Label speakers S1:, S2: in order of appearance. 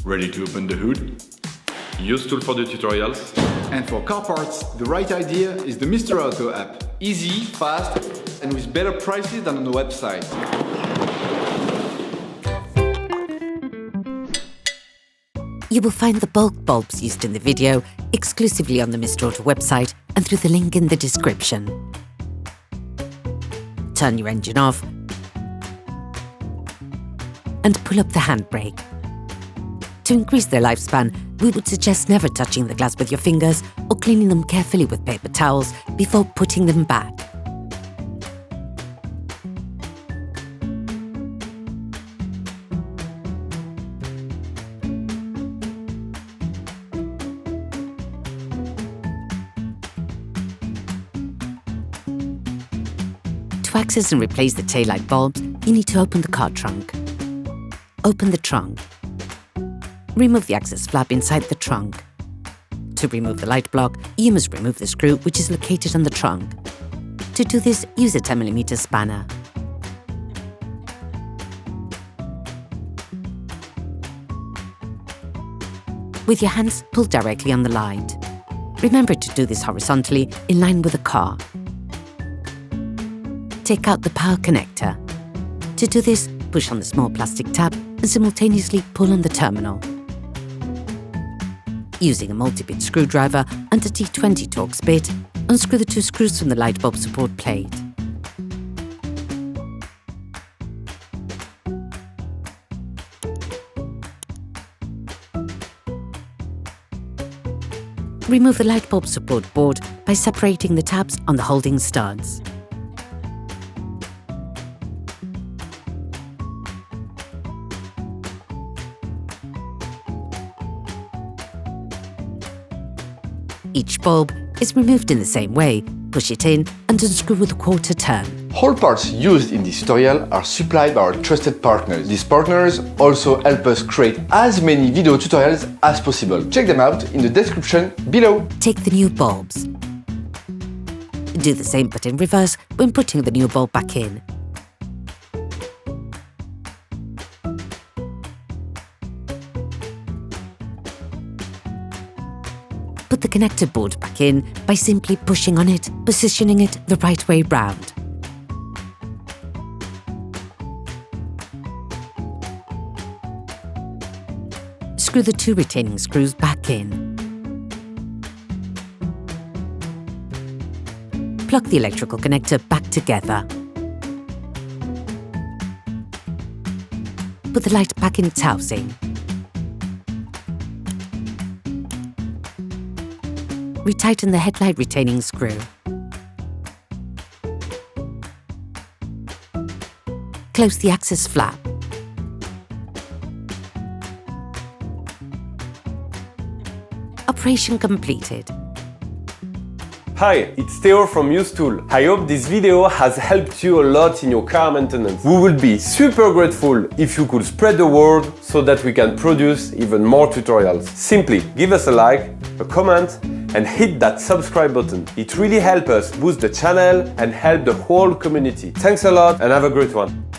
S1: Ready to open the hood? UseTool for the tutorials.
S2: And for car parts, the right idea is the Mr. Auto app. Easy, fast, and with better prices than on the website.
S3: You will find the bulk bulbs used in the video exclusively on the Mr. Auto website and through the link in the description. Turn your engine off and pull up the handbrake. To increase their lifespan, we would suggest never touching the glass with your fingers or cleaning them carefully with paper towels before putting them back. To access and replace the taillight bulbs, you need to open the car trunk. Open the trunk. Remove the access flap inside the trunk. To remove the light block, you must remove the screw which is located on the trunk. To do this, use a 10mm spanner. With your hands, pull directly on the light. Remember to do this horizontally in line with the car. Take out the power connector. To do this, push on the small plastic tab and simultaneously pull on the terminal. Using a multi-bit screwdriver and a T20 Torx bit, unscrew the two screws from the light bulb support plate. Remove the light bulb support board by separating the tabs on the holding studs. Each bulb is removed in the same way. Push it in and unscrew with a quarter turn.
S4: All parts used in this tutorial are supplied by our trusted partners. These partners also help us create as many video tutorials as possible. Check them out in the description below.
S3: Take the new bulbs. Do the same but in reverse when putting the new bulb back in. Put the connector board back in by simply pushing on it, positioning it the right way round. Screw the two retaining screws back in. Plug the electrical connector back together. Put the light back in its housing. Retighten the headlight retaining screw. Close the access flap. Operation completed.
S5: Hi, it's Theo from UseTool. I hope this video has helped you a lot in your car maintenance. We would be super grateful if you could spread the word so that we can produce even more tutorials. Simply give us a like, a comment, and hit that subscribe button. It really helps us boost the channel and help the whole community. Thanks a lot and have a great one.